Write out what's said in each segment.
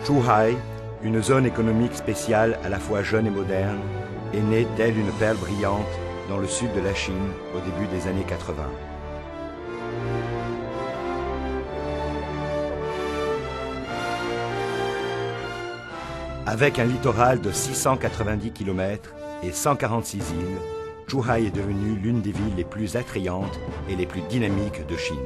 Zhuhai, une zone économique spéciale à la fois jeune et moderne, est née telle une perle brillante dans le sud de la Chine au début des années 80. Avec un littoral de 690 km et 146 îles, Zhuhai est devenue l'une des villes les plus attrayantes et les plus dynamiques de Chine.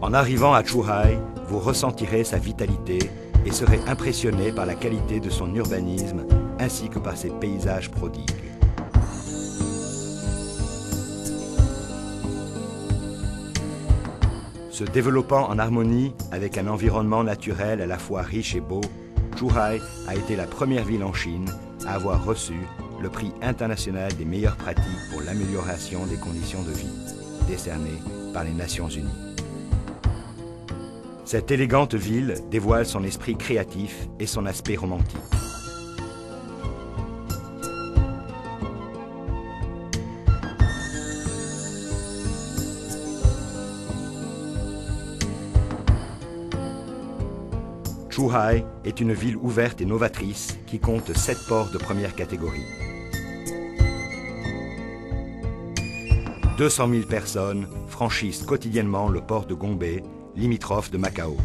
En arrivant à Zhuhai, vous ressentirez sa vitalité et serez impressionné par la qualité de son urbanisme ainsi que par ses paysages prodigues. Se développant en harmonie avec un environnement naturel à la fois riche et beau, Zhuhai a été la première ville en Chine à avoir reçu le prix international des meilleures pratiques pour l'amélioration des conditions de vie, décerné par les Nations Unies. Cette élégante ville dévoile son esprit créatif et son aspect romantique. Zhuhai est une ville ouverte et novatrice qui compte 7 ports de première catégorie. 200 000 personnes franchissent quotidiennement le port de Gombe, limitrophe de Macao.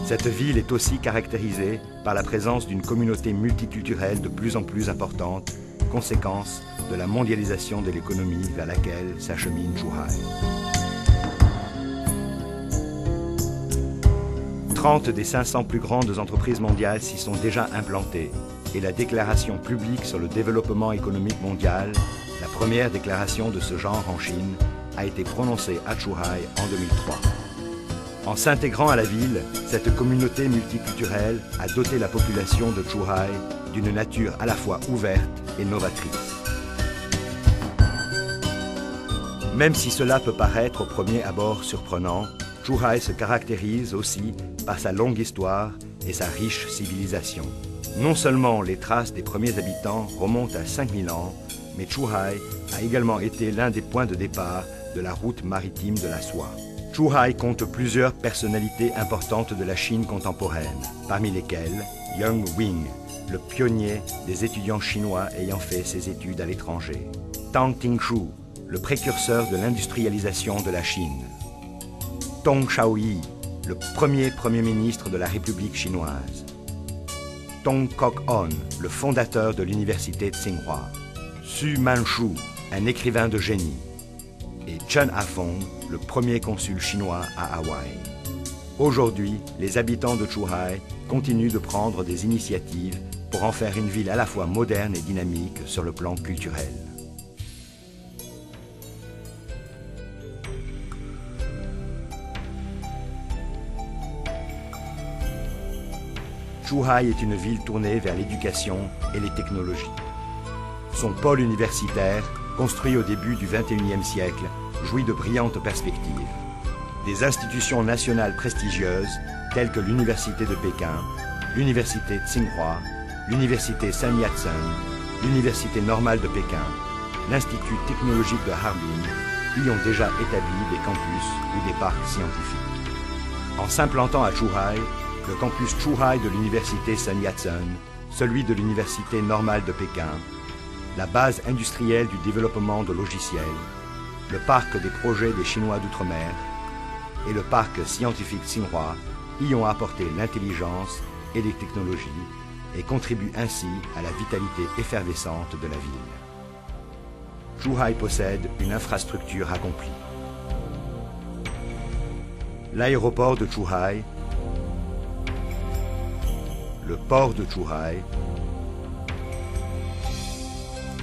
Cette ville est aussi caractérisée par la présence d'une communauté multiculturelle de plus en plus importante, conséquence de la mondialisation de l'économie vers laquelle s'achemine Zhuhai. 30 des 500 plus grandes entreprises mondiales s'y sont déjà implantées et la déclaration publique sur le développement économique mondial, la première déclaration de ce genre en Chine, a été prononcée à Zhuhai en 2003. En s'intégrant à la ville, cette communauté multiculturelle a doté la population de Zhuhai d'une nature à la fois ouverte et novatrice. Même si cela peut paraître au premier abord surprenant, Zhuhai se caractérise aussi par sa longue histoire et sa riche civilisation. Non seulement les traces des premiers habitants remontent à 5000 ans, mais Zhuhai a également été l'un des points de départ de la route maritime de la soie. Zhuhai compte plusieurs personnalités importantes de la Chine contemporaine, parmi lesquelles Yang Wing, le pionnier des étudiants chinois ayant fait ses études à l'étranger, Tang Tingshu, le précurseur de l'industrialisation de la Chine, Deng Xiaoyi, le premier Premier ministre de la République chinoise, Dong Kok-on, le fondateur de l'université Tsinghua, Xu Manchu, un écrivain de génie, et Chen Hafeng, le premier consul chinois à Hawaï. Aujourd'hui, les habitants de Zhuhai continuent de prendre des initiatives pour en faire une ville à la fois moderne et dynamique sur le plan culturel. Zhuhai est une ville tournée vers l'éducation et les technologies. Son pôle universitaire, construit au début du XXIe siècle, jouit de brillantes perspectives. Des institutions nationales prestigieuses, telles que l'Université de Pékin, l'Université Tsinghua, l'Université Sun Yat-sen, l'Université normale de Pékin, l'Institut technologique de Harbin, y ont déjà établi des campus ou des parcs scientifiques. En s'implantant à Zhuhai, le campus Zhuhai de l'Université Sun Yat-sen, celui de l'Université normale de Pékin, la base industrielle du développement de logiciels, le parc des projets des Chinois d'outre-mer et le parc scientifique Tsinghua y ont apporté l'intelligence et les technologies et contribuent ainsi à la vitalité effervescente de la ville. Zhuhai possède une infrastructure accomplie. L'aéroport de Zhuhai, le port de Zhuhai,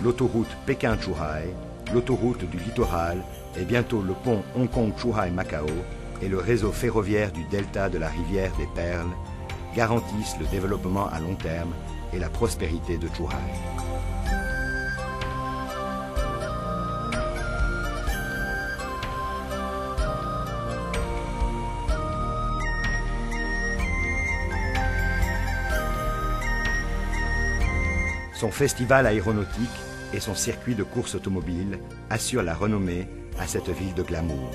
l'autoroute Pékin-Zhuhai, l'autoroute du littoral et bientôt le pont Hong Kong-Zhuhai-Macao et le réseau ferroviaire du delta de la rivière des Perles garantissent le développement à long terme et la prospérité de Zhuhai. Son festival aéronautique et son circuit de course automobile assurent la renommée à cette ville de glamour.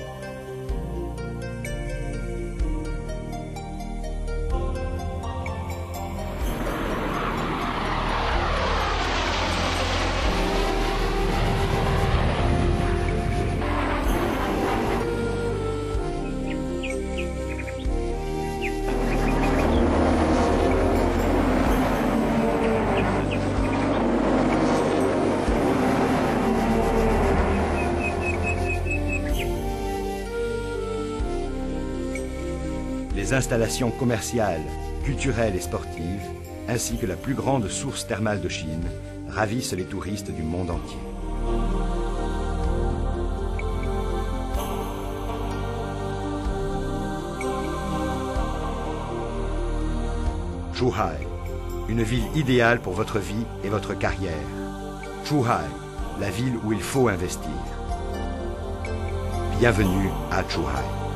Les installations commerciales, culturelles et sportives, ainsi que la plus grande source thermale de Chine, ravissent les touristes du monde entier. Zhuhai, une ville idéale pour votre vie et votre carrière. Zhuhai, la ville où il faut investir. Bienvenue à Zhuhai.